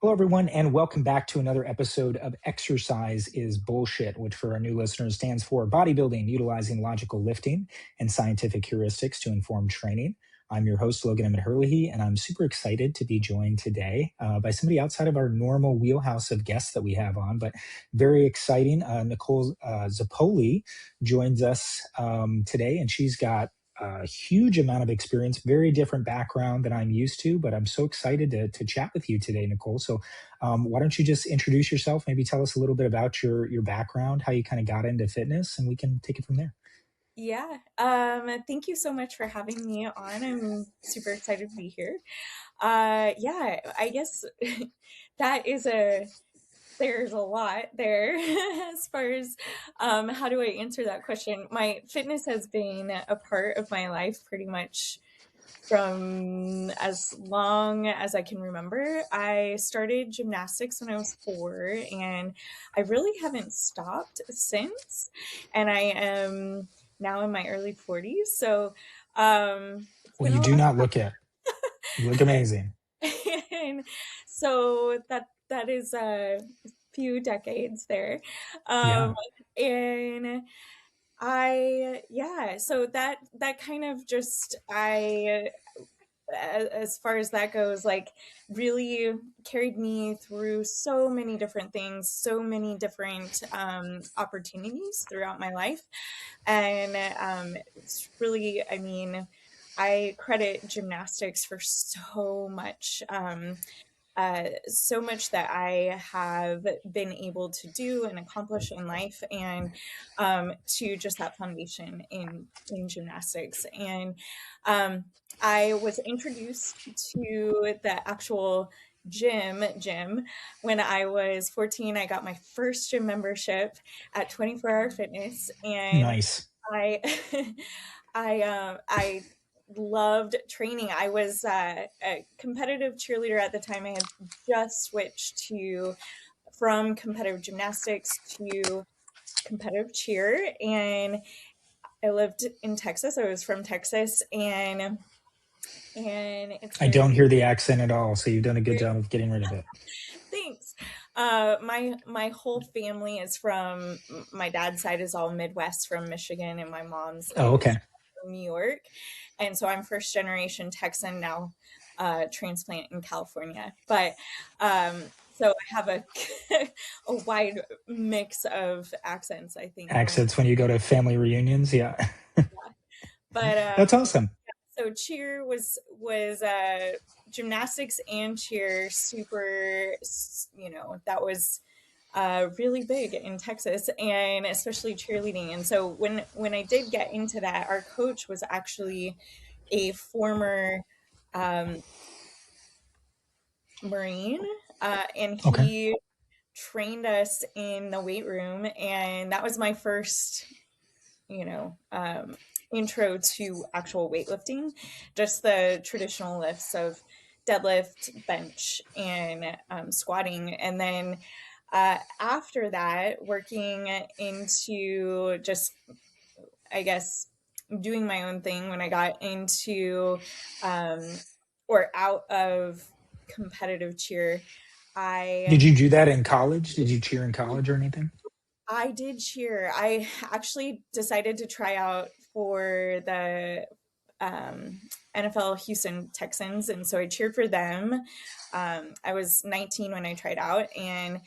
Hello, everyone, and welcome back to another episode of Exercise is Bullshit, which for our new listeners stands for bodybuilding, utilizing logical lifting and scientific heuristics to inform training. I'm your host, Logan Emmett Hurley, and I'm super excited to be joined today by somebody outside of our normal wheelhouse of guests that we have on, but very exciting. Nicole Zapoli joins us today, and she's got a huge amount of experience, very different background than I'm used to, but I'm so excited to chat with you today, Nicole. So why don't you just introduce yourself, maybe tell us a little bit about your background, how you kind of got into fitness, and we can take it from there. Yeah. Thank you so much for having me on. I'm super excited to be here. Yeah, I guess that is there's a lot there as far as how do I answer that question? My fitness has been a part of my life pretty much from as long as I can remember. I started gymnastics when I was 4, and I really haven't stopped since. And I am now in my early 40s. So it's Well, been you a do lot. not look it. You look amazing. And so that is a few decades there. Yeah. Um, and so that kind of just as far as that goes, like really carried me through so many different things, so many different opportunities throughout my life. And it's really, I mean, I credit gymnastics for so much that I have been able to do and accomplish in life, and to just that foundation in gymnastics. And I was introduced to the actual gym when I was 14. I got my first gym membership at 24 Hour Fitness, and Nice. I I loved training. I was a competitive cheerleader at the time. I had just switched to from competitive gymnastics to competitive cheer, and I lived in Texas. I was from Texas, and it's I don't very, hear the accent at all, so you've done a good very job of getting rid of it. thanks. My whole family is from my dad's side is all Midwest from Michigan, and my mom's Oh, is okay. from New York, and so I'm first generation Texan now, transplant in California. But so I have a a wide mix of accents, I think, going. Accents when you go to family reunions. Yeah. But That's awesome. so cheer was gymnastics and cheer super, that was really big in Texas, and especially cheerleading. And so when I did get into that, our coach was actually a former um, Marine, and Okay. he trained us in the weight room, and that was my first, you know, intro to actual weightlifting, just the traditional lifts of deadlift, bench, and squatting. And then after that, working into just, I guess, doing my own thing when I got into or out of competitive cheer. Did I you do that in college? Did you cheer in college or anything? I did cheer. I actually decided to try out for the um, NFL Houston Texans, and so I cheered for them. I was 19 when I tried out, and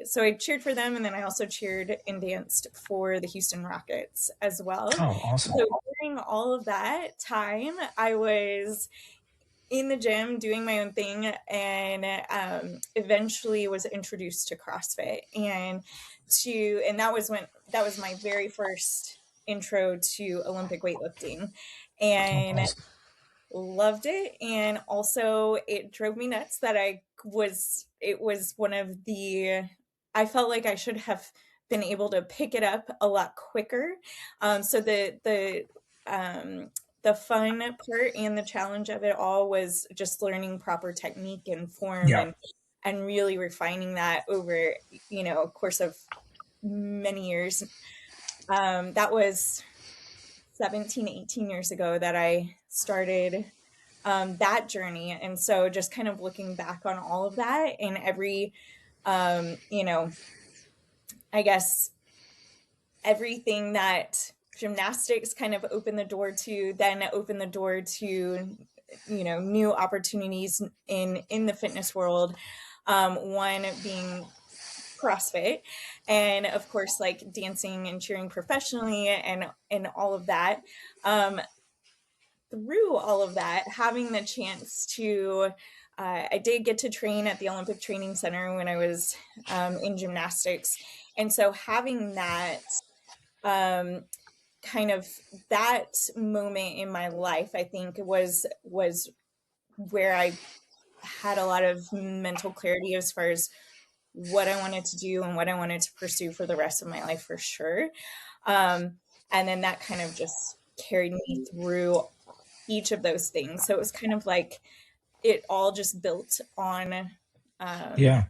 so I cheered for them, and then I also cheered and danced for the Houston Rockets as well. Oh, awesome. So during all of that time, I was in the gym doing my own thing, and eventually was introduced to CrossFit, and that was my very first intro to Olympic weightlifting, Oh, and awesome. loved it. And also it drove me nuts that it was one of the, I felt like I should have been able to pick it up a lot quicker. So um, the fun part and the challenge of it all was just learning proper technique and form, Yeah. and really refining that over, a course of many years. That was 17, 18 years ago that I started that journey. And so just kind of looking back on all of that and every, you know, I guess everything that gymnastics kind of opened the door to, then opened the door to, you know, new opportunities in the fitness world. One being CrossFit, and of course, like dancing and cheering professionally, and all of that. Through all of that, having the chance to, I did get to train at the Olympic Training Center when I was in gymnastics, and so having that um, kind of that moment in my life, I think was where I had a lot of mental clarity as far as what I wanted to do and what I wanted to pursue for the rest of my life, for sure. And then that kind of just carried me through each of those things. So it was kind of like it all just built on um, Yeah.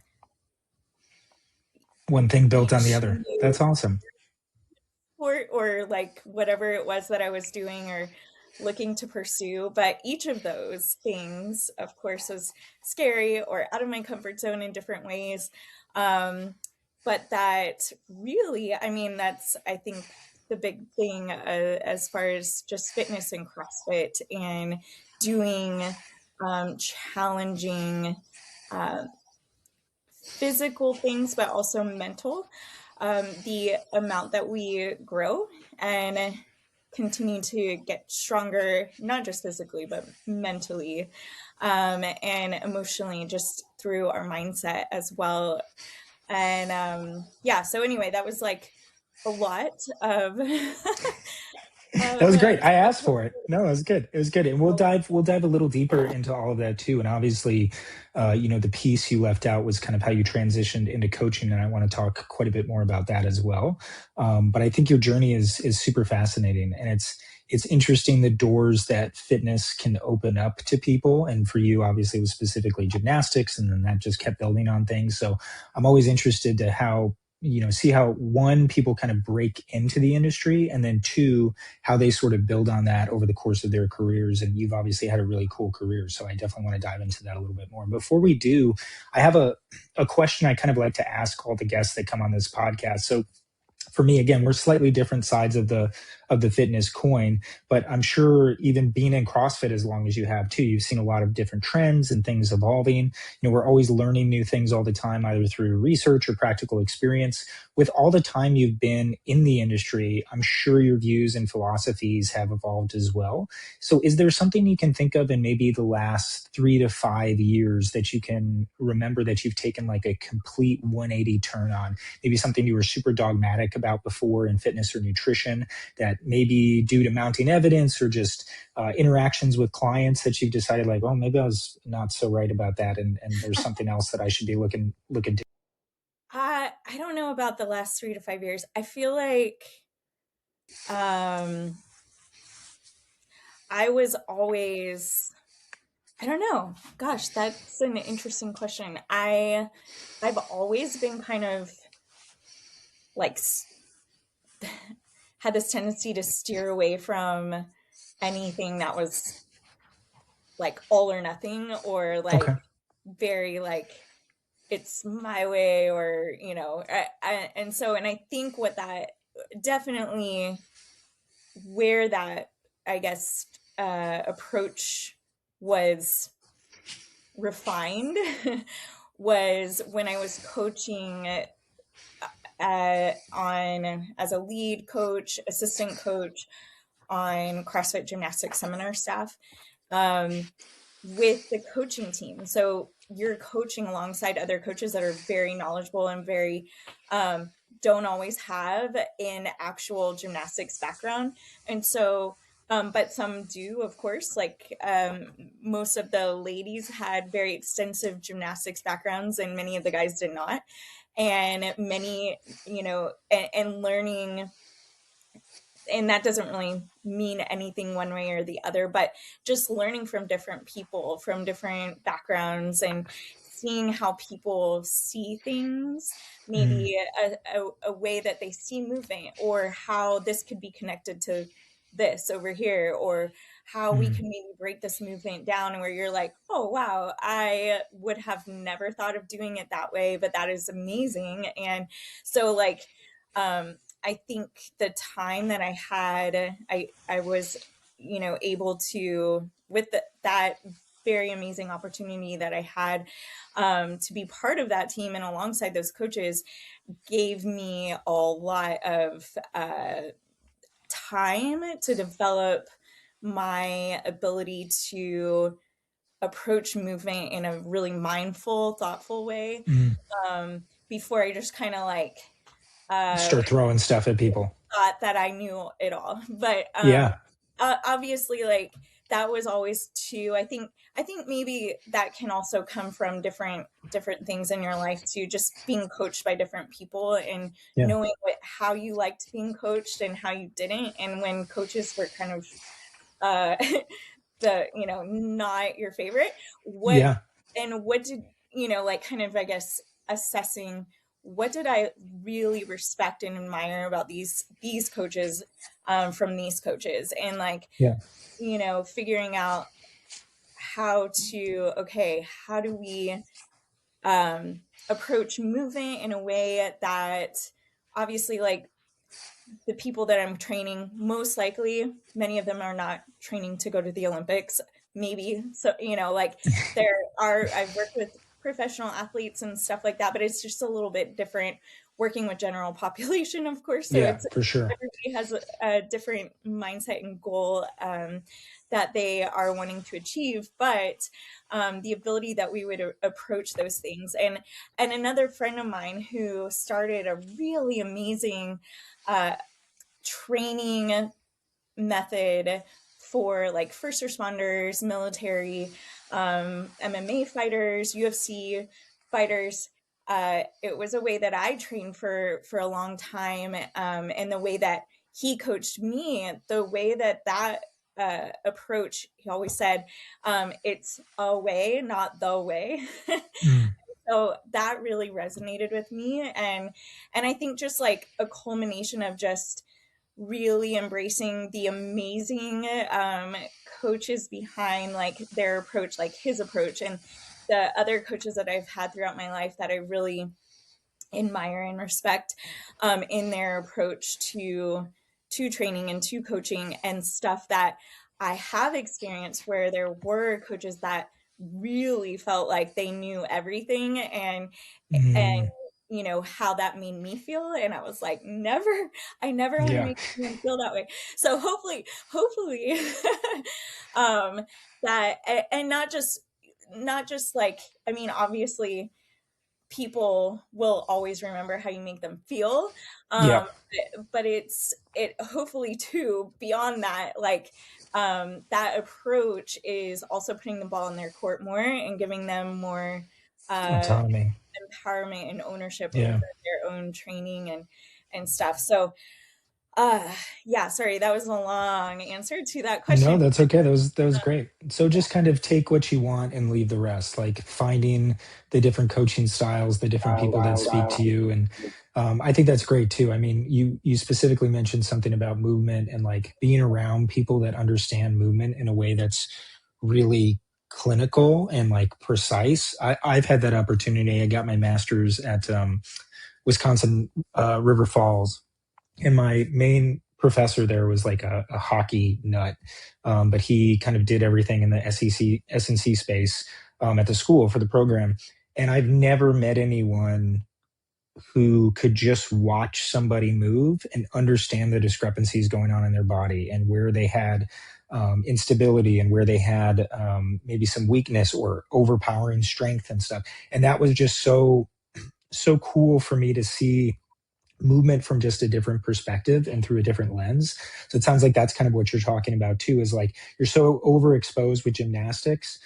One thing built on the each other. new That's awesome. sport or like whatever it was that I was doing or looking to pursue. But each of those things, of course, was scary or out of my comfort zone in different ways. Um, but that really, I mean, that's, I think, the big thing as far as just fitness and CrossFit and doing challenging uh, physical things, but also mental. The amount that we grow and continue to get stronger, not just physically, but mentally and emotionally, just through our mindset as well. And yeah, so anyway, that was like a lot of That of was great. I stuff. asked for it. No, it was good. It was good, and we'll dive a little deeper into all of that too. And obviously, the piece you left out was kind of how you transitioned into coaching, and I want to talk quite a bit more about that as well. But I think your journey is super fascinating, and it's interesting the doors that fitness can open up to people. And for you, obviously, it was specifically gymnastics, and then that just kept building on things. So I'm always interested to how see how one people kind of break into the industry, and then two how they sort of build on that over the course of their careers. And you've obviously had a really cool career. So I definitely want to dive into that a little bit more. Before we do, I have a question I kind of like to ask all the guests that come on this podcast. So for me, again, we're slightly different sides of the fitness coin, but I'm sure even being in CrossFit as long as you have too, you've seen a lot of different trends and things evolving. We're always learning new things all the time, either through research or practical experience. With all the time you've been in the industry, I'm sure your views and philosophies have evolved as well. So is there something you can think of in maybe the last 3 to 5 years that you can remember that you've taken like a complete 180 turn on? Maybe something you were super dogmatic about before in fitness or nutrition that maybe due to mounting evidence or just interactions with clients that you've decided like, oh, maybe I was not so right about that. And there's something else that I should be looking to. I don't know about the last 3 to 5 years. I feel like um, I was always, I don't know. Gosh, that's an interesting question. I've always been kind of like had this tendency to steer away from anything that was like all or nothing or Okay. like very like it's my way or and so and I think what that definitely where that I guess approach was refined was when I was coaching on as a lead coach, assistant coach on CrossFit gymnastics seminar staff um, with the coaching team. So you're coaching alongside other coaches that are very knowledgeable and very don't always have an actual gymnastics background. And so but some do, of course, like most of the ladies had very extensive gymnastics backgrounds and many of the guys did not. And many, and learning, and that doesn't really mean anything one way or the other, but just learning from different people from different backgrounds and seeing how people see things, Mm, maybe a way that they see movement or how this could be connected to this over here or how we Mm. can maybe break this movement down, and where you're like, oh wow, I would have never thought of doing it that way, but that is amazing. And so like I think the time that I had, I was, able to, with that very amazing opportunity that I had, to be part of that team and alongside those coaches, gave me a lot of time to develop my ability to approach movement in a really mindful, thoughtful way, Mm. before I just kind of like uh, Start throwing stuff at people. thought that I knew it all. But Yeah. obviously, like that was always too. I think maybe that can also come from different things in your life too. Just being coached by different people and Yeah. knowing how you liked being coached and how you didn't, and when coaches were kind of uh, not your favorite, what Yeah. and what did like kind of, I guess, assessing what did I really respect and admire about these coaches, from these coaches, and like Yeah. figuring out how do we approach movement in a way that obviously, like, the people that I'm training, most likely, many of them are not training to go to the Olympics. Maybe so, like I've worked with professional athletes and stuff like that, but it's just a little bit different working with general population, of course. So Yeah, it's for sure. everybody has a different mindset and goal, that they are wanting to achieve, but the ability that we would approach those things. And another friend of mine who started a really amazing uh, training method for like first responders, military, MMA fighters, UFC fighters. It was a way that I trained for a long time, and the way that he coached me, the way that approach, he always said, it's a way, not the way. Mm. So that really resonated with me, and I think just like a culmination of just really embracing the amazing coaches behind like their approach, like his approach, and the other coaches that I've had throughout my life that I really admire and respect, in their approach to training and to coaching and stuff, that I have experienced where there were coaches that really felt like they knew everything, and Mm. how that made me feel, and I was like, never, I never want to Yeah. make anyone feel that way. So hopefully um that, and not just like, I mean, obviously people will always remember how you make them feel, Yeah. but it hopefully too, beyond that, like, that approach is also putting the ball in their court more and giving them more uh Autonomy. empowerment and ownership over Yeah. their own training and stuff. So uh yeah, sorry, that was a long answer to that No, question. that's okay. That was great. So just kind of take what you want and leave the rest, like finding the different coaching styles, the different people that speak to you. And I think that's great too. I mean, you specifically mentioned something about movement and like being around people that understand movement in a way that's really clinical and like precise. I've had that opportunity. I got my master's at Wisconsin River Falls, and my main professor there was like a hockey nut, but he kind of did everything in the SNC space at the school for the program. And I've never met anyone who could just watch somebody move and understand the discrepancies going on in their body and where they had instability and where they had maybe some weakness or overpowering strength and stuff. And that was just so cool for me to see movement from just a different perspective and through a different lens. So it sounds like that's kind of what you're talking about too, is like you're so overexposed with gymnastics.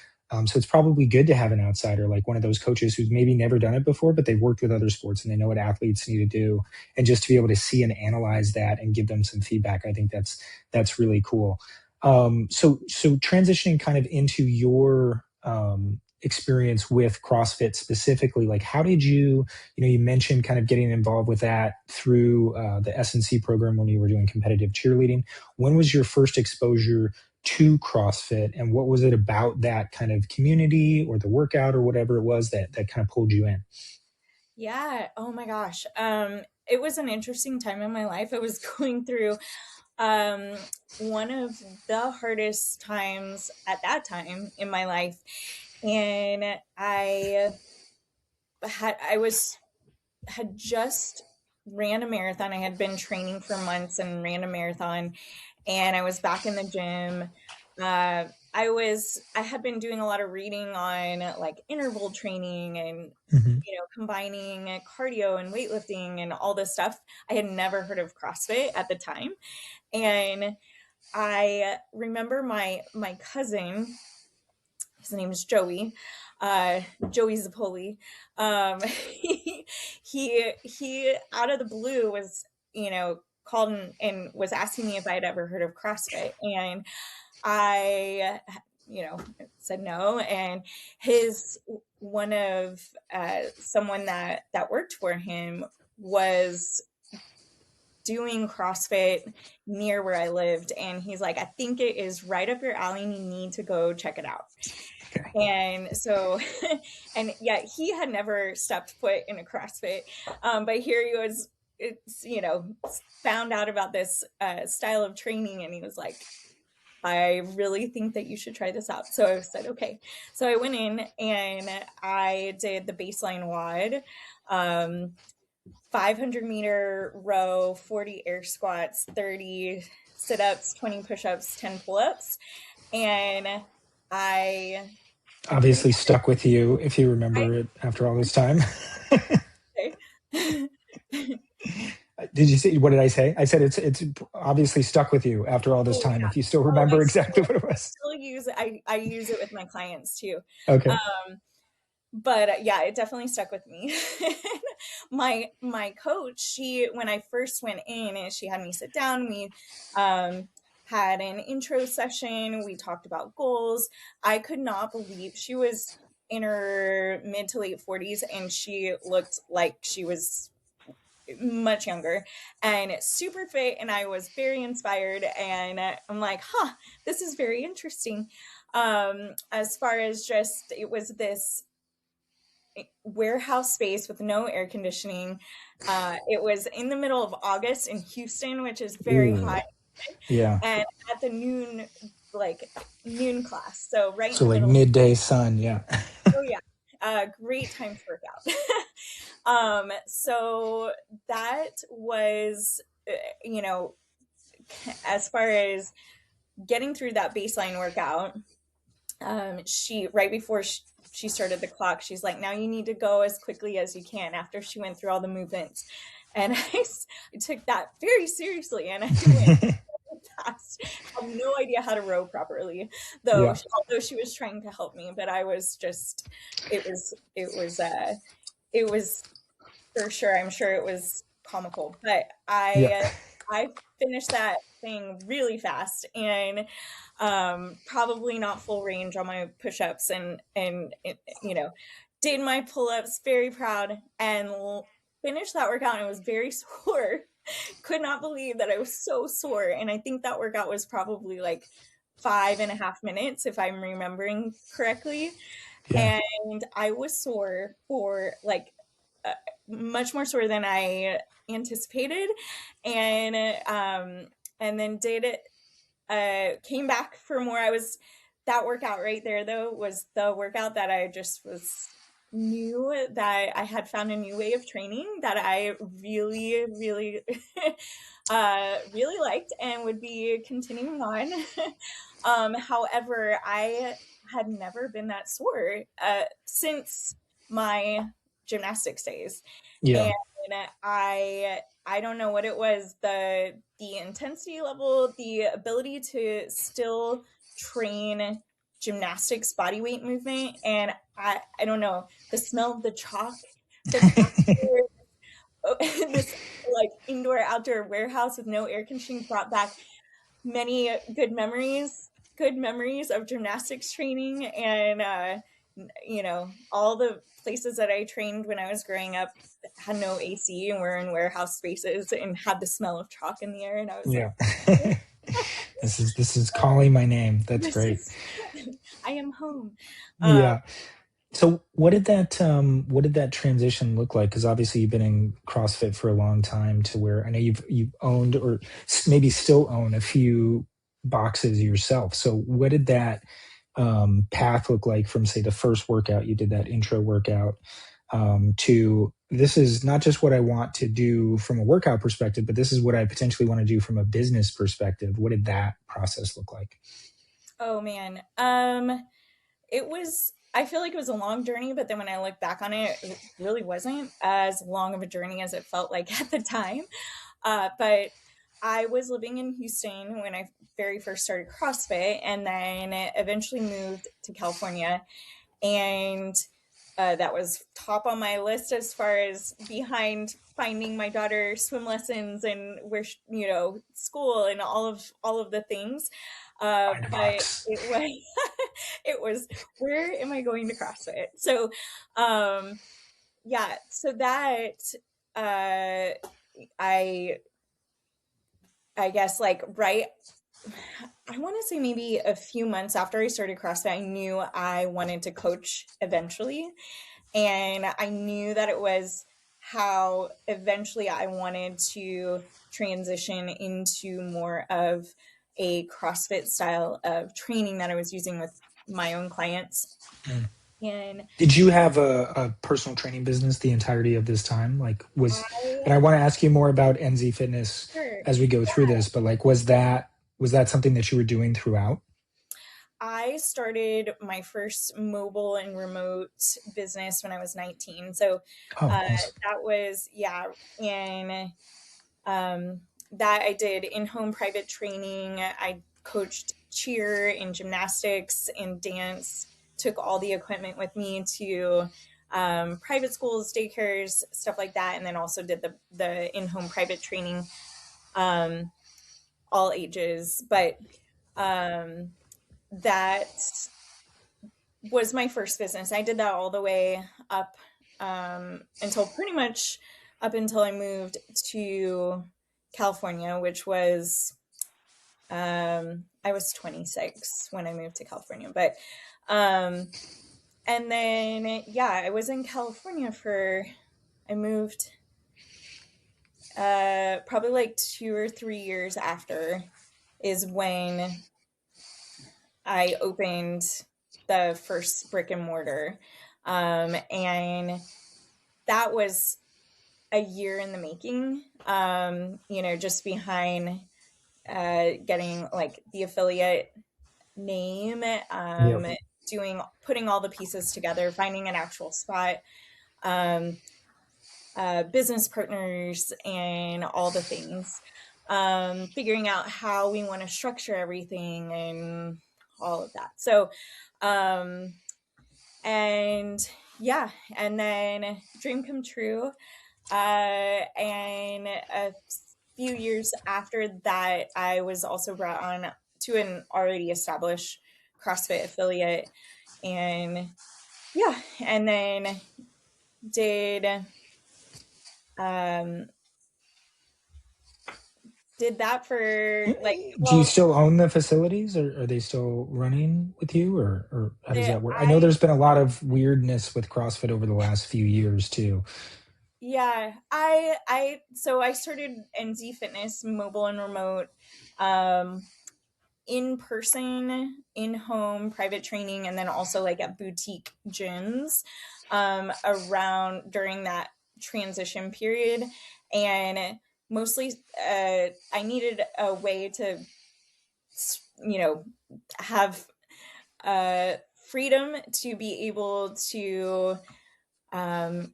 So it's probably good to have an outsider, like one of those coaches who's maybe never done it before, but they've worked with other sports and they know what athletes need to do. And just to be able to see and analyze that and give them some feedback, I think that's really cool. So transitioning kind of into your experience with CrossFit specifically, like how did you mentioned kind of getting involved with that through the SNC program when you were doing competitive cheerleading. When was your first exposure to CrossFit, and what was it about that kind of community or the workout or whatever it was that kind of pulled you in? Yeah. Oh my gosh. It was an interesting time in my life. I was going through um one of the hardest times at that time in my life. And I was had just ran a marathon. I had been training for months and ran a marathon, and I was back in the gym. I had been doing a lot of reading on like interval training and Hmm. combining cardio and weightlifting and all this stuff. I had never heard of CrossFit at the time, and I remember my cousin, his name is Joey, Joey Zapoli. He out of the blue was, called and was asking me if I'd ever heard of CrossFit, and I, said no. And his one of someone that worked for him was doing CrossFit near where I lived, and he's like, I think it is right up your alley and you need to go check it out. Okay. And so, and yeah, he had never stepped foot in a CrossFit, but here he was, found out about this style of training, and he was like, I really think that you should try this out. So I said, okay. So I went in and I did the baseline WOD, 500-meter row, 40 air squats, 30 sit-ups, 20 push-ups, 10 pull-ups. And I Obviously finished stuck with you if you remember it after all this time. it. Did you say, what did I say? I said it's obviously stuck with you after all this Oh time. yeah. If you still Oh, remember exactly what it was. still use it. I use it with my clients too. Okay. Um, but yeah, it definitely stuck with me. My coach, she when I first went in, and she had me sit down. We had an intro session. We talked about goals. I could not believe she was in her mid to late 40s, and she looked like she was much younger and super fit, and I was very inspired, and I'm like, this is very interesting. As far as just, it was this warehouse space with no air conditioning. It was in the middle of August in Houston, which is very Ooh, hot, yeah. and at the noon class, so right in So the like middle. midday sun. Yeah. Oh yeah, great time to work out. So that was, you know, as far as getting through that baseline workout, she right before she started the clock, she's like, now you need to go as quickly as you can, after she went through all the movements. And I took that very seriously, and I went fast. I have no idea how to row properly, though. Yeah. Although she was trying to help me, but I was just, it was for sure. I'm sure it was comical, but Yeah. I finished that thing really fast, and probably not full range on my push-ups, and did my pull-ups, very proud, and finished that workout, and it was very sore. Could not believe that I was so sore, and I think that workout was probably like 5.5 minutes, if I'm remembering correctly. Yeah. And I was sore for like uh, much more sore than I anticipated, and then did it. Came back for more. I was That workout right there though was the workout that I just was knew that I had found a new way of training that I really, really, really liked and would be continuing on. However, I had never been that sore since my gymnastics days, Yeah. and I don't know what it was, the intensity level, the ability to still train gymnastics body weight movement, and I don't know, the smell of the chalk, the fact that this like indoor outdoor warehouse with no air conditioning brought back many good memories of gymnastics training, and all the places that I trained when I was growing up had no AC and were in warehouse spaces and had the smell of chalk in the air, and I was like, Yeah. This is calling my name. That's This great. is, I am home. Um, Yeah. So what did that transition look like? Because obviously you've been in CrossFit for a long time to where I know you've owned or maybe still own a few boxes yourself. So what did that path look like from say the first workout you did that intro workout to this is not just what I want to do from a workout perspective, but this is what I potentially want to do from a business perspective. What did that process look like? oh man. It was, I feel like it was a long journey, but then when I look back on it, it really wasn't as long of a journey as it felt like at the time. But I was living in Houston when I very first started CrossFit and then eventually moved to California. And that was top on my list as far as behind finding my daughter swim lessons and where school and all of the things. Find a But box. it was it was, where am I going to CrossFit? So um yeah, so that uh I I guess like right, I want to say maybe a few months after I started CrossFit, I knew I wanted to coach eventually. And I knew that it was how eventually I wanted to transition into more of a CrossFit style of training that I was using with my own clients. Mm. And Did you have a personal training business the entirety of this time? Like was, and I I, want to ask you more about NZ Fitness sure, as we go through this, but like was that something that you were doing throughout? I started my first mobile and remote business when I was 19. So Oh, uh, awesome. that was, yeah. And that I did in-home private training. I coached cheer and gymnastics and dance, took all the equipment with me to private schools, daycares, stuff like that, and then also did the in-home private training, um, all ages. But um, that was my first business. I did that all the way up until pretty much up until I moved to California, which was I was 26 when I moved to California. But um, and then yeah, I was in California for, I moved probably like 2 or 3 years after is when I opened the first brick and mortar. And that was a year in the making, just behind getting like the affiliate name, Yep. putting all the pieces together, finding an actual spot, um, business partners, and all the things, figuring out how we want to structure everything and all of that. So, um, and yeah, and then dream come true. And a few years after that, I was also brought on to an already established CrossFit affiliate. And yeah, and then did um did that for like, Do you well, still own the facilities or are they still running with you or how does that work? I know I there's been a lot of weirdness with CrossFit over the last few years too. yeah, I started NZ Fitness mobile and remote, um in person, in home private training, and then also like at boutique gyms around during that transition period. And mostly, I needed a way to, you know, have uh, freedom to be able to um,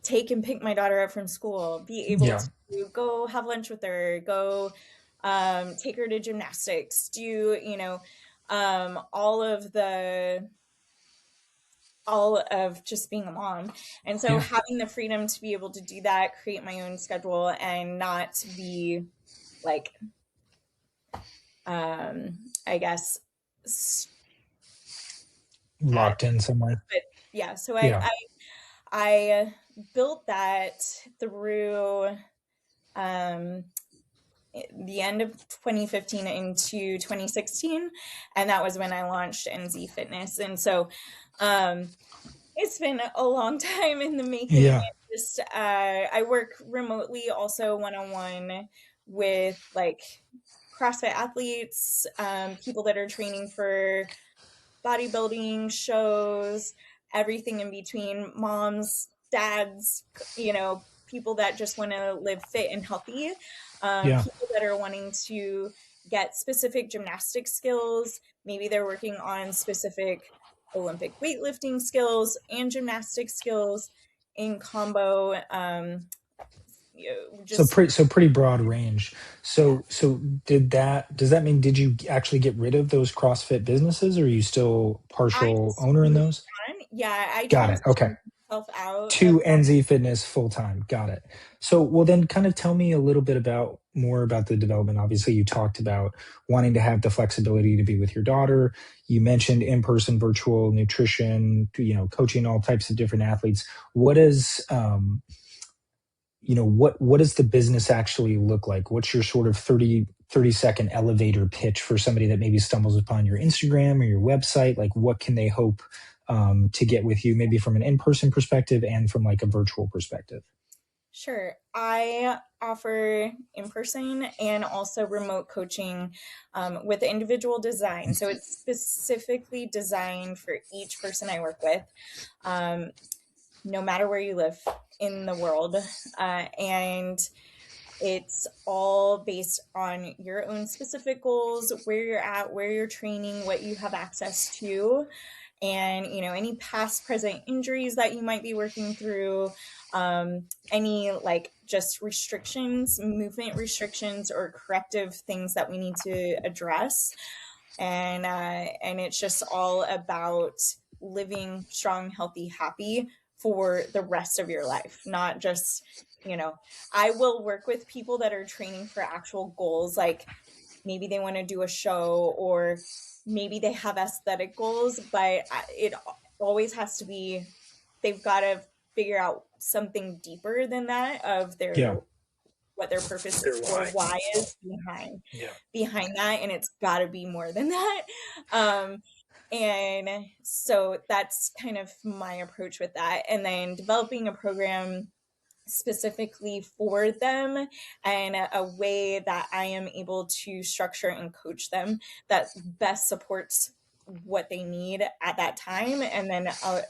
take and pick my daughter up from school, be able Yeah. to go have lunch with her, go take her to gymnastics, do, all all of just being a mom. And so Yeah. having the freedom to be able to do that, create my own schedule and not be like, I guess, at, Locked in somewhere. but yeah, so I, Yeah. I, I built that through, um, the end of 2015 into 2016, and that was when I launched NZ Fitness. And so it's been a long time in the making. Yeah. Just I work remotely, also one-on-one with like CrossFit athletes, people that are training for bodybuilding shows, everything in between, moms, dads, people that just want to live fit and healthy, Yeah. people that are wanting to get specific gymnastic skills. Maybe they're working on specific Olympic weightlifting skills and gymnastic skills in combo. Just So pretty broad range. yeah. So does that mean did you actually get rid of those CrossFit businesses, or are you still I partial just owner in moved those? on. Yeah, I Got it. Okay. transitioned myself out of To that. NZ Fitness full time. Got it. So, well, then kind of tell me a little bit about more about the development. Obviously, you talked about wanting to have the flexibility to be with your daughter. You mentioned in person, virtual nutrition, coaching all types of different athletes. What is, what does the business actually look like? What's your sort of 30-second elevator pitch for somebody that maybe stumbles upon your Instagram or your website? Like, what can they hope to get with you, maybe from an in-person perspective and from like a virtual perspective? Sure. I offer in person and also remote coaching with individual design. So it's specifically designed for each person I work with, um, no matter where you live in the world. And it's all based on your own specific goals, where you're at, where you're training, what you have access to, and any past, present injuries that you might be working through, any like just restrictions, movement restrictions, or corrective things that we need to address. And it's just all about living strong, healthy, happy for the rest of your life, not just I will work with people that are training for actual goals, like maybe they want to do a show, or maybe they have aesthetic goals, but it always has to be, they've got to figure out something deeper than that of Yeah. their, what their purpose Their or why. why is behind Yeah. that, and it's got to be more than that. um and so that's kind of my approach with that, and then developing a program specifically for them, and a way that I am able to structure and coach them that best supports what they need at that time, and then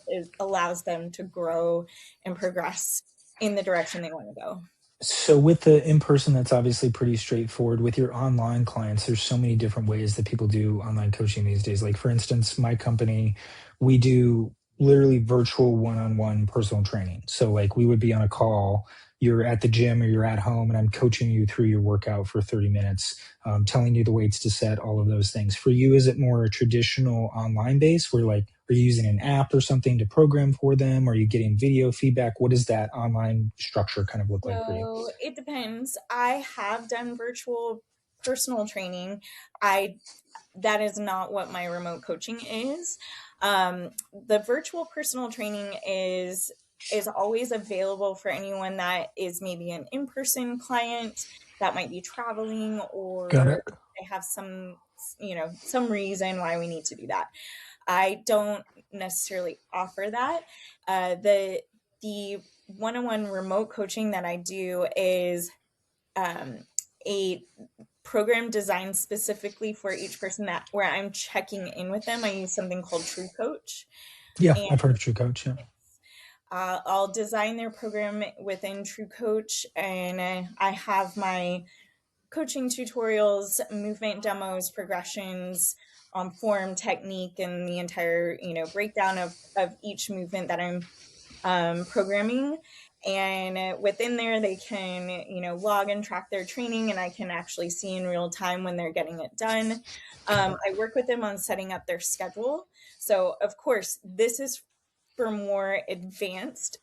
it allows them to grow and progress in the direction they want to go. So with the in-person, that's obviously pretty straightforward. With your online clients, there's so many different ways that people do online coaching these days. Like for instance, my company, we do literally virtual one-on-one personal training. So like we would be on a call, you're at the gym or you're at home, and I'm coaching you through your workout for 30 minutes, telling you the weights to set, all of those things. For you, is it more a traditional online base where like, are you using an app or something to program for them? Are you getting video feedback? What does that online structure kind of look like for you? So it depends. I have done virtual personal training. I That is not what my remote coaching is. The virtual personal training is always available for anyone that is maybe an in-person client that might be traveling, Got or it. they have some reason why we need to do that. I don't necessarily offer that. The one-on-one remote coaching that I do is um, a program designed specifically for each person, that where I'm checking in with them. I use something called True Coach, Yeah, and I've heard of True Coach. Yeah. I'll design their program within True Coach, and I have my coaching tutorials, movement demos, progressions, form, technique, and the entire breakdown of each movement that I'm programming. And within there, they can log and track their training, and I can actually see in real time when they're getting it done. I work with them on setting up their schedule. So of course, this is for more advanced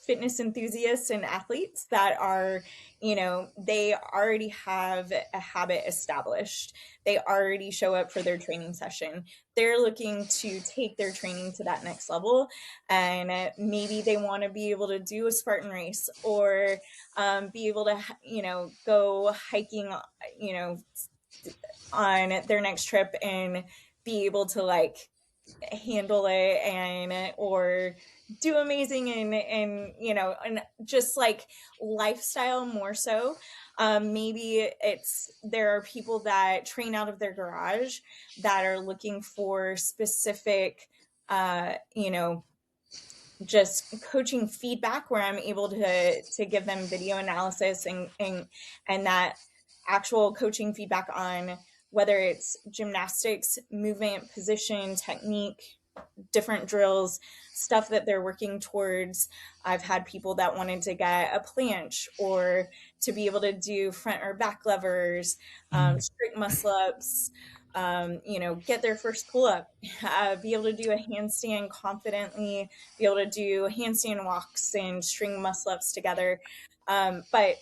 fitness enthusiasts and athletes that are, they already have a habit established. They already show up for their training session. They're looking to take their training to that next level. And maybe they want to be able to do a Spartan race, or be able to, go hiking, you know, on their next trip, and be able to like handle it, and or do amazing, and just like lifestyle more so. Maybe there are people that train out of their garage that are looking for specific, just coaching feedback, where I'm able to give them video analysis, and that actual coaching feedback on whether it's gymnastics, movement, position, technique, different drills, stuff that they're working towards. I've had people that wanted to get a planche, or to be able to do front or back levers, straight muscle ups, get their first pull up, be able to do a handstand confidently, be able to do handstand walks and string muscle ups together. But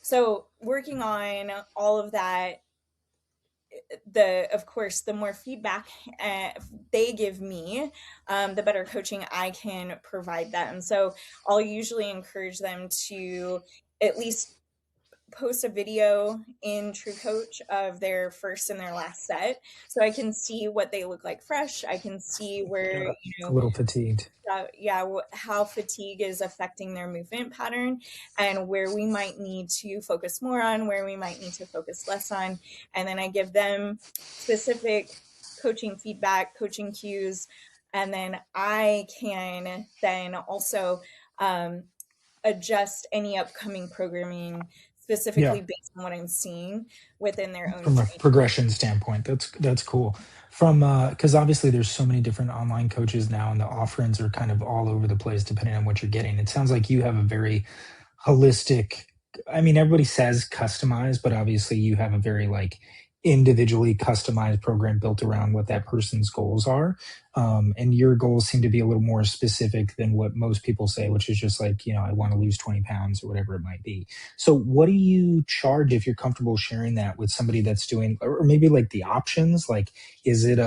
so working on all of that, of course, the more feedback they give me, the better coaching I can provide them. So I'll usually encourage them to at least post a video in True Coach of their first and their last set, so I can see what they look like fresh. I can see where, a little fatigued. How fatigue is affecting their movement pattern, and where we might need to focus more on, where we might need to focus less on. And then I give them specific coaching feedback, coaching cues, and then I can then also adjust any upcoming programming specifically based on what I'm seeing within their own from a training. progression standpoint. That's cool. From because obviously there's so many different online coaches now, and the offerings are kind of all over the place depending on what you're getting. It sounds like you have a very holistic, I mean, everybody says customized, but obviously you have a very like individually customized program built around what that person's goals are. And your goals seem to be a little more specific than what most people say, which is just like, I want to lose 20 pounds or whatever it might be. So what do you charge, if you're comfortable sharing that with somebody that's doing, or maybe like the options? Like, is it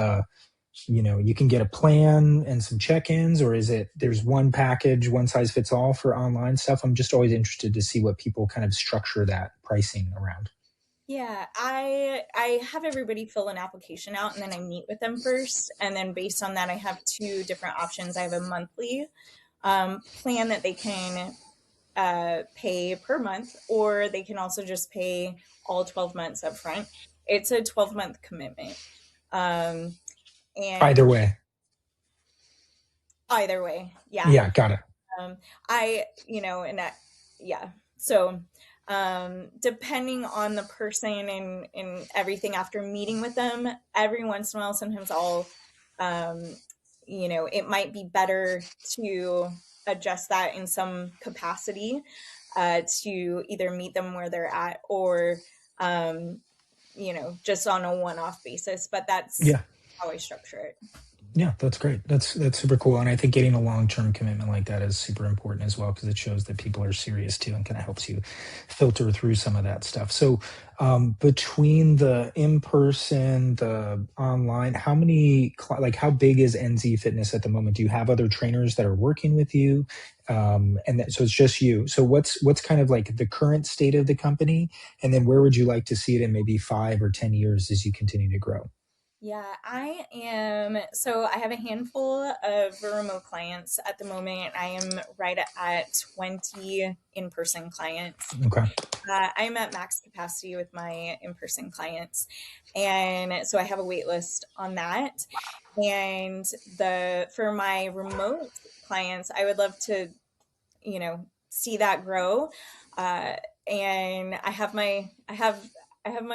you can get a plan and some check-ins, or is it there's one package, one size fits all for online stuff? I'm just always interested to see what people kind of structure that pricing around. Yeah, I have everybody fill an application out, and then I meet with them first, and then based on that I have two different options. I have a monthly plan that they can pay per month, or they can also just pay all 12 months up front. It's a 12-month commitment. Either And way. either way, yeah. Yeah, got it. I, and that, yeah. So, depending on the person and everything, after meeting with them, every once in a while, sometimes um, it might be better to adjust that in some capacity, to either meet them where they're at, or, just on a one-off basis. But that's Yeah. how I structure it. Yeah, that's great. That's super cool. And I think getting a long-term commitment like that is super important as well, because it shows that people are serious too, and kind of helps you filter through some of that stuff. So between the in-person, the online, how big is NZ Fitness at the moment? Do you have other trainers that are working with you? So it's just you. So what's kind of like the current state of the company? And then where would you like to see it in maybe 5 or 10 years as you continue to grow? Yeah, I am. So I have a handful of remote clients at the moment. I am right at 20 in-person clients. Okay. I'm at max capacity with my in-person clients. And so I have a wait list on that. And for my remote clients, I would love to, see that grow. Uh, and I have my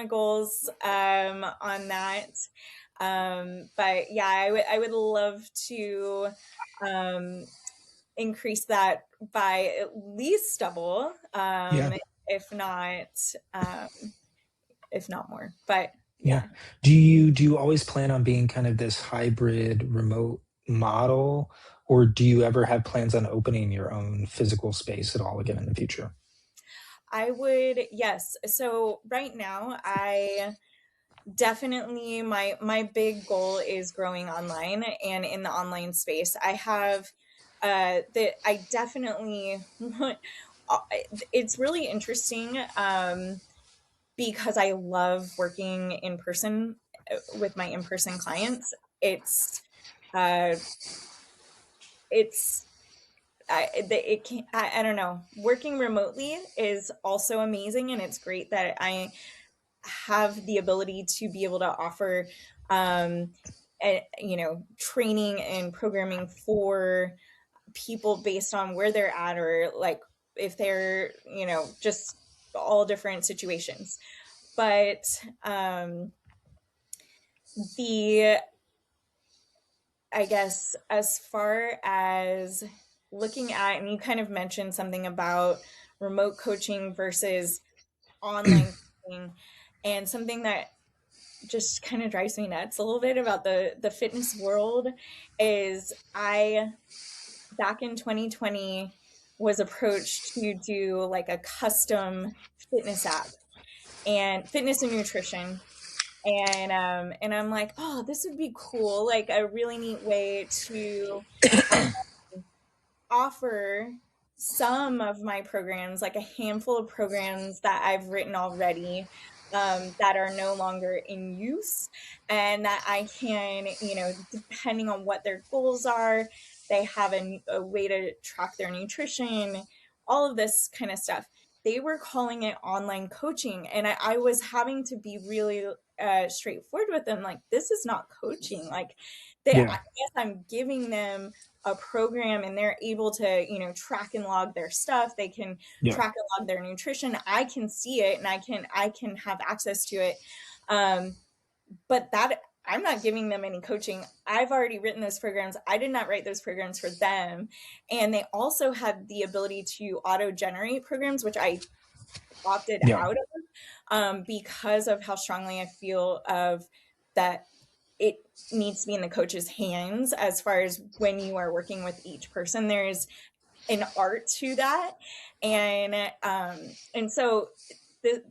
goals on that. But yeah, I would love to um, increase that by at least double, Yeah. if not um, if not more. But Yeah. yeah. Do you always plan on being kind of this hybrid remote model, or do you ever have plans on opening your own physical space at all again in the future? I would, yes. So right now, I definitely my big goal is growing online and in the online space. I have that I definitely want. It's really interesting because I love working in person with my in-person clients. Uh, it's it can I don't know. Working remotely is also amazing, and it's great that I have the ability to be able to offer um training and programming for people based on where they're at, or like if they're just all different situations. But the I guess as far as looking at, and you kind of mentioned something about remote coaching versus online coaching, and something that just kind of drives me nuts a little bit about the fitness world is I back in 2020 was approached to do like a custom fitness app and fitness and nutrition, and I'm like, oh, this would be cool, like a really neat way to offer some of my programs, like a handful of programs that I've written already, that are no longer in use, and that I can, depending on what their goals are, they have a way to track their nutrition, all of this kind of stuff. They were calling it online coaching, and I was having to be really straightforward with them. Like, this is not coaching. Like, I Yeah. guess I'm giving them a program, and they're able to track and log their stuff. They can Yeah. track and log their nutrition. I can see it, and I can have access to it. But that, I'm not giving them any coaching. I've already written those programs. I did not write those programs for them. And they also had the ability to auto generate programs, which I opted Yeah. out of, because of how strongly I feel of that it needs to be in the coach's hands. As far as when you are working with each person, there's an art to that. And so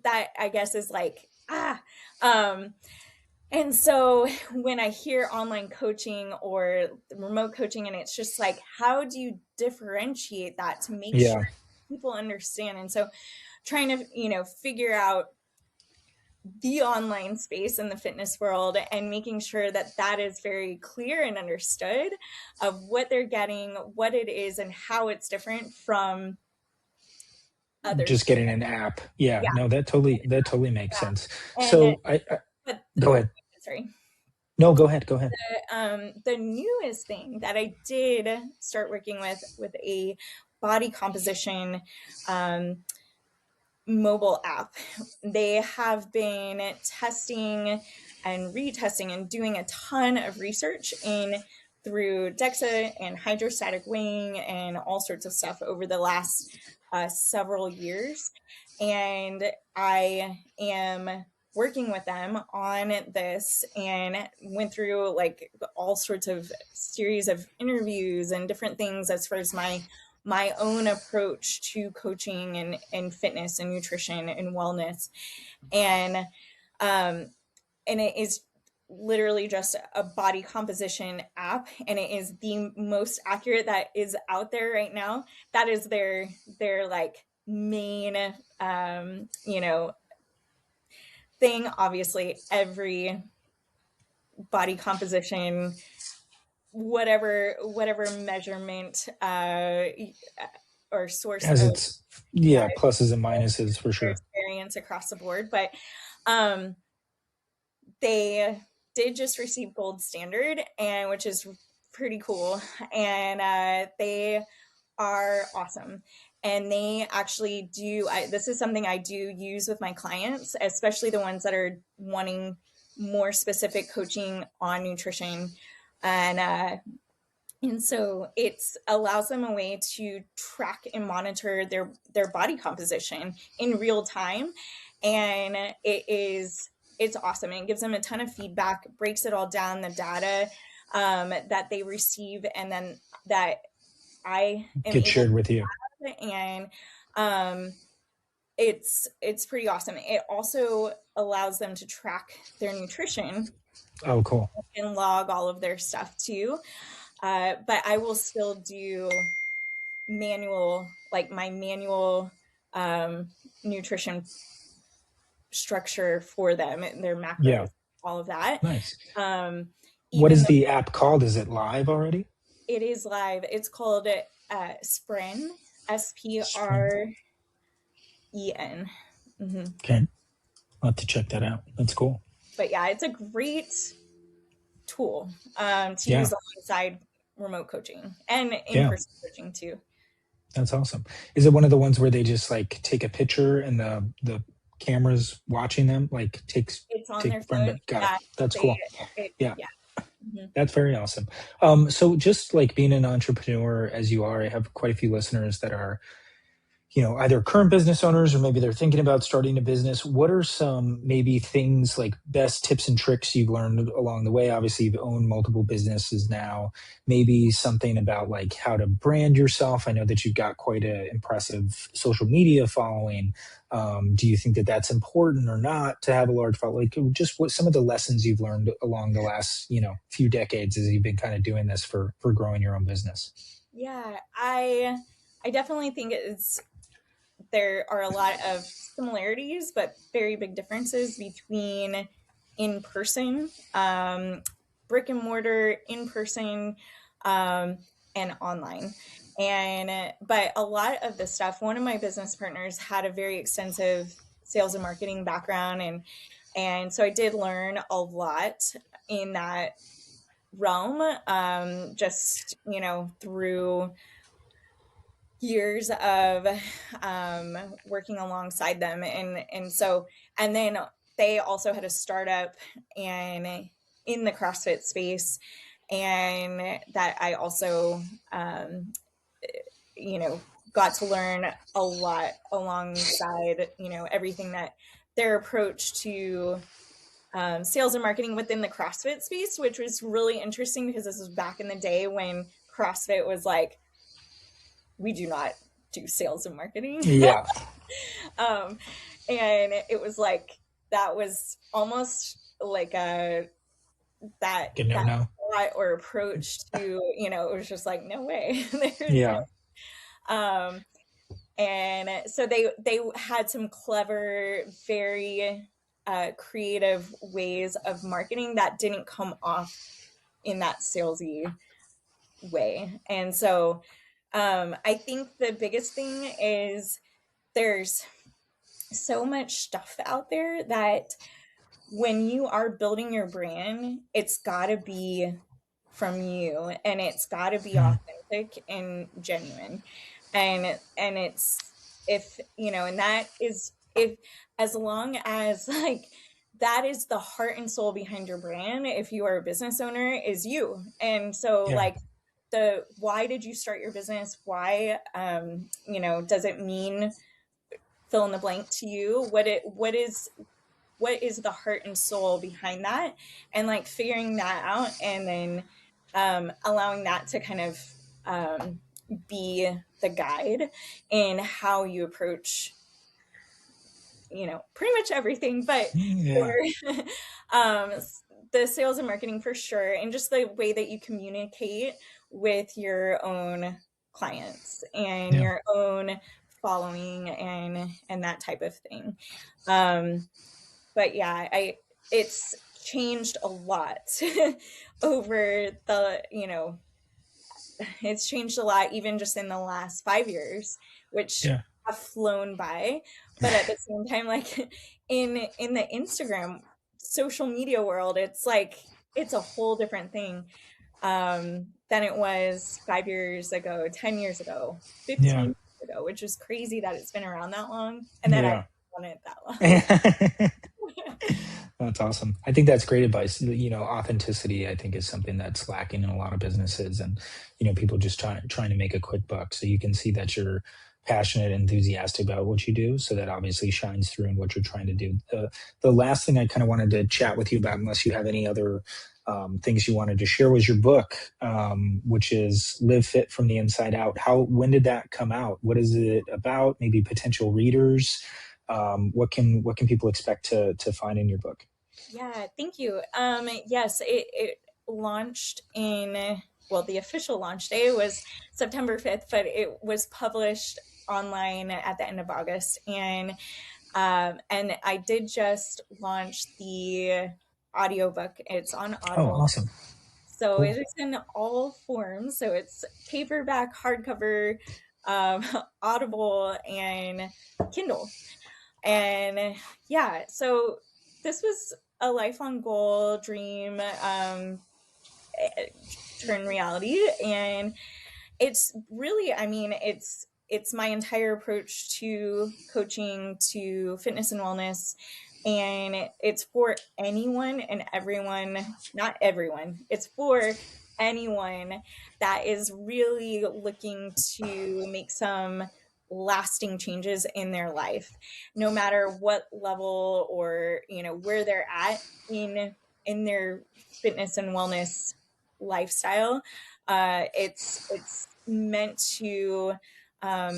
that, I guess, is like, um and so when I hear online coaching or remote coaching, and it's just like, how do you differentiate that to make sure Yeah. people understand? And so trying to figure out the online space in the fitness world, and making sure that that is very clear and understood of what they're getting, what it is, and how it's different from others. Just getting an app. Yeah. Yeah, No, that totally makes sense. and So I but go ahead. sorry. No, go ahead. Go ahead. The newest thing that I did start working with a body composition um, mobile app. They have been testing and retesting and doing a ton of research in through DEXA and hydrostatic weighing and all sorts of stuff over the last several years. And I am working with them on this, and went through like all sorts of series of interviews and different things as far as my own approach to coaching and fitness and nutrition and wellness. And and it is literally just a body composition app, and it is the most accurate that is out there right now. That is their like main thing. Obviously, every body composition, whatever measurement or source As of it's, yeah, pluses and minuses for their sure. experience across the board. But um, they did just receive gold standard, and which is pretty cool. And they are awesome. And they actually do. This is something I do use with my clients, especially the ones that are wanting more specific coaching on nutrition. And so it allows them a way to track and monitor their body composition in real time. And it's awesome. It gives them a ton of feedback, breaks it all down, the data. that they receive, and then that I am Get able shared with you. to, and um, it's pretty awesome. It also allows them to track their nutrition Oh, cool. and log all of their stuff too. But I will still do my manual um, nutrition structure for them, their Yeah, macros, all of that. nice. Um, What even is though the app called? Is it live already? it is live, it's called Spren, Spring. Spren. Hmm. Okay, I'll have to check that out. That's cool. But yeah, it's a great tool to Yeah, use alongside remote coaching and yeah, in-person coaching too. that's awesome. Is it one of the ones where they just like take a picture and the camera's watching them, like It's on take their front phone. of it? Got it. Yeah, That's they cool. Yeah, yeah. Hmm. that's very awesome. So just like being an entrepreneur as you are, I have quite a few listeners that are, either current business owners or maybe they're thinking about starting a business. What are some maybe things like best tips and tricks you've learned along the way? Obviously, you've owned multiple businesses now. Maybe something about like how to brand yourself. I know that you've got quite an impressive social media following. Do you think that that's important or not to have a large following? Like just what some of the lessons you've learned along the last, few decades as you've been kind of doing this for growing your own business. Yeah, I definitely think there are a lot of similarities, but very big differences between in person, brick and mortar, in person, um, and online. And but a lot of the stuff, one of my business partners had a very extensive sales and marketing background, and so I did learn a lot in that realm, just through years of working alongside them, and then they also had a startup and in the CrossFit space, and that I also you know got to learn a lot alongside everything that their approach to sales and marketing within the CrossFit space, which was really interesting because this was back in the day when CrossFit was like, we do not do sales and marketing. Yeah, um, and it was like that was almost like a good no that no. thought or approach to it was just like no way. There's no Yeah, um and so they had some clever, very creative ways of marketing that didn't come off in that salesy way. And so I think the biggest thing is there's so much stuff out there that when you are building your brand, it's got to be from you, and it's got to be mm, authentic and genuine. And it's if and that is if as long as like that is the heart and soul behind your brand, if you are a business owner, is you. And so yeah. like the why did you start your business, why does it mean fill in the blank to you, what is the heart and soul behind that, and like figuring that out, and then allowing that to kind of um, be the guide in how you approach pretty much everything, but Yeah. for um, the sales and marketing for sure, and just the way that you communicate with your own clients and Yeah. your own following and that type of thing. um, but yeah, I it's changed a lot over it's changed a lot even just in the last 5 years, which Yeah. have flown by. But at the same time, like in the Instagram social media world, it's like it's a whole different thing than it was 5 years ago, 10 years ago, 15 Yeah. years ago, which is crazy that it's been around that long and that I've Yeah. done it that long. That's awesome. I think that's great advice. Authenticity, I think, is something that's lacking in a lot of businesses, and people just trying to make a quick buck. So you can see that you're passionate, enthusiastic about what you do. So that obviously shines through in what you're trying to do. The last thing I kind of wanted to chat with you about, unless you have any other things you wanted to share was your book, which is Live Fit from the Inside Out. When did that come out? What is it about? Maybe potential readers. What can people expect to find in your book? Yeah, thank you. Yes, it launched in, well, the official launch day was September 5th, but it was published online at the end of August. And I did just launch the audiobook. It's on Oh, Audible. awesome. So Cool. it is in all forms. So it's paperback, hardcover, um, Audible, and Kindle. And yeah, so this was a lifelong goal, dream, turn reality. And it's really, I mean, it's my entire approach to coaching, to fitness and wellness, and it's for anyone and everyone, not everyone, it's for anyone that is really looking to make some lasting changes in their life, no matter what level or, where they're at in their fitness and wellness lifestyle. It's meant to, um,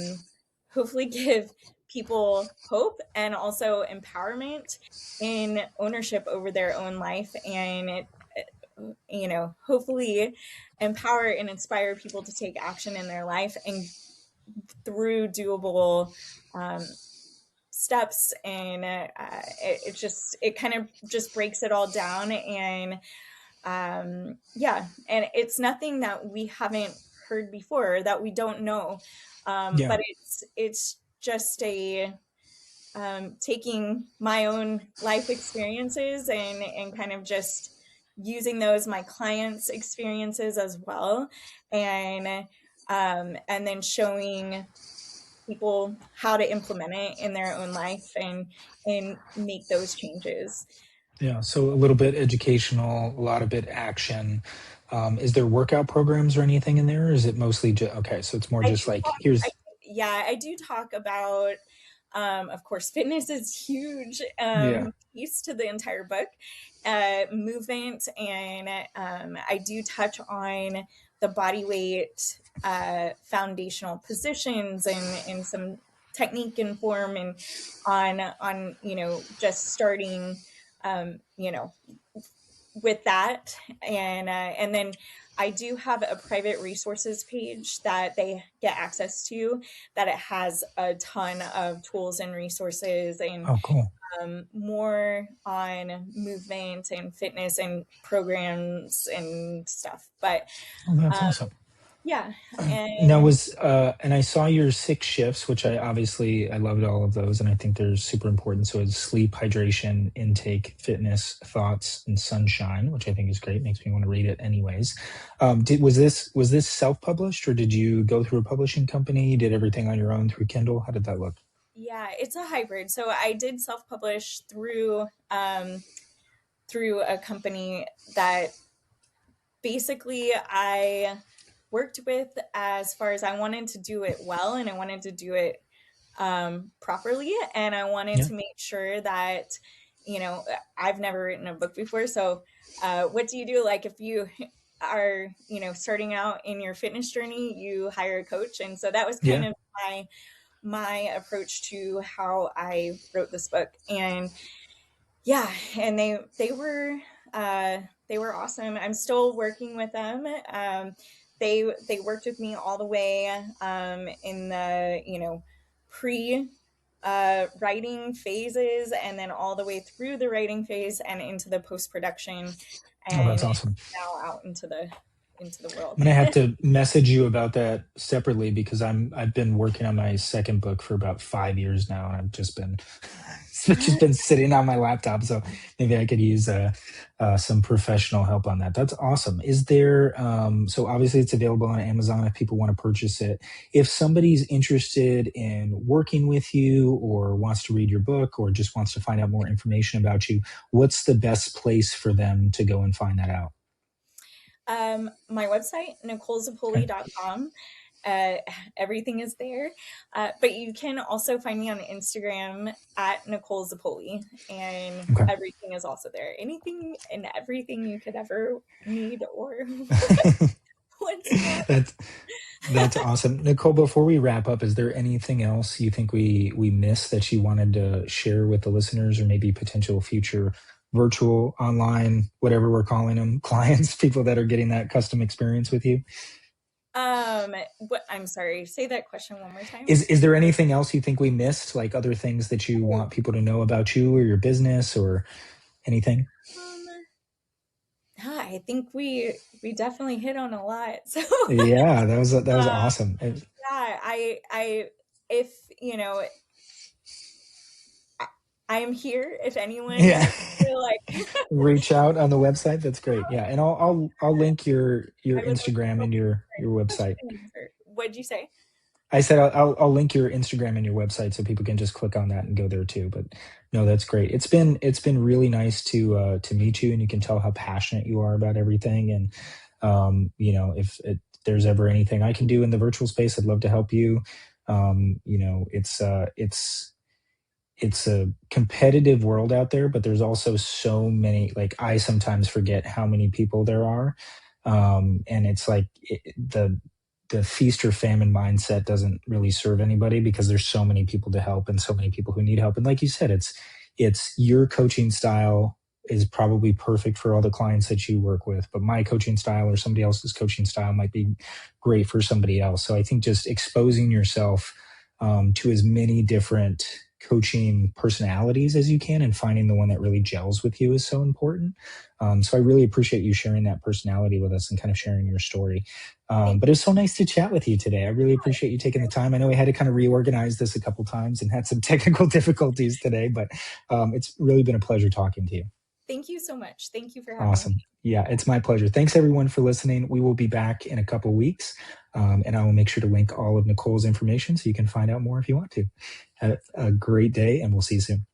hopefully give people hope and also empowerment in ownership over their own life, and hopefully empower and inspire people to take action in their life and through doable, um, steps. And it kind of just breaks it all down. And yeah, and it's nothing that we haven't heard before, that we don't know. Yeah. But it's just a, taking my own life experiences and kind of just using those, my clients experiences as well, and then showing people how to implement it in their own life and make those changes. Yeah, so a little bit educational, a lot of bit action. Is there workout programs or anything in there? Or is it mostly just okay? So it's more I do just like talk, here's yeah, I do talk about, of course, fitness is huge, yeah. piece to the entire book, movement, and I do touch on the body weight, foundational positions, and some technique and form, and on just starting, you know with that. And then I do have a private resources page that they get access to, that it has a ton of tools and resources, and Oh, cool. more on movement and fitness and programs and stuff. But Oh, that's um, awesome. yeah. Now And was and I saw your 6 shifts, which I loved all of those, and I think they're super important. So it's sleep, hydration, intake, fitness, thoughts, and sunshine, which I think is great. Makes me want to read it anyways. Was this self-published, or did you go through a publishing company? You did everything on your own through Kindle? How did that look? yeah, it's a hybrid. So I did self-publish through a company that basically I worked with, as far as I wanted to do it well, and I wanted to do it, properly, and I wanted Yeah. to make sure that, I've never written a book before. So what do you do, like, if you are, starting out in your fitness journey? You hire a coach. And so that was kind Yeah. of my approach to how I wrote this book. And yeah, and uh they were awesome. I'm still working with them. They worked with me all the way, in the, pre writing phases, and then all the way through the writing phase and into the post production, Oh, and that's awesome. now out into the world. I'm gonna have to message you about that separately because I've been working on my second book for about 5 years now, and I've just been it's just been sitting on my laptop. So maybe I could use some professional help on that. That's awesome. Is there so obviously it's available on Amazon if people want to purchase it. If somebody's interested in working with you or wants to read your book or just wants to find out more information about you, what's the best place for them to go and find that out? My website, Okay. nicolezapoli.com. Uh, Everything is there. But you can also find me on Instagram at Nicole Zapoli, and Okay. everything is also there. Anything and everything you could ever need or want to know. that's that's awesome, Nicole. Before we wrap up, is there anything else you think we missed that you wanted to share with the listeners, or maybe potential future virtual, online, whatever we're calling them, clients, people that are getting that custom experience with you? What, I'm sorry, say that question one more time. Is there anything else you think we missed, like other things that you Oh, want people to know about you or your business or anything? um, I think we definitely hit on a lot. So Yeah, that was uh, awesome. yeah, I if you know I, I am here if anyone Yeah. wants to like. Reach out on the website. That's great. Yeah, and I'll link your I would love to Instagram help and your website. questions. Or what'd you say? I said I'll link your Instagram and your website so people can just click on that and go there too. But no, that's great. It's been really nice to meet you, and you can tell how passionate you are about everything. And if there's ever anything I can do in the virtual space, I'd love to help you. It's a competitive world out there, but there's also so many, like I sometimes forget how many people there are. And it's like the feast or famine mindset doesn't really serve anybody because there's so many people to help and so many people who need help. And like you said, it's your coaching style is probably perfect for all the clients that you work with, but my coaching style or somebody else's coaching style might be great for somebody else. So I think just exposing yourself to as many different coaching personalities as you can and finding the one that really gels with you is so important. So I really appreciate you sharing that personality with us and kind of sharing your story. Thank But it was so nice to chat with you today. I really appreciate you taking the you. time. I know we had to kind of reorganize this a couple times and had some technical difficulties today, but it's really been a pleasure talking to you. Thank you so much. Thank you for having me. Awesome. Yeah, it's my pleasure. Thanks everyone for listening. We will be back in a couple weeks, and I will make sure to link all of Nicole's information so you can find out more if you want to. Have a great day, and we'll see you soon.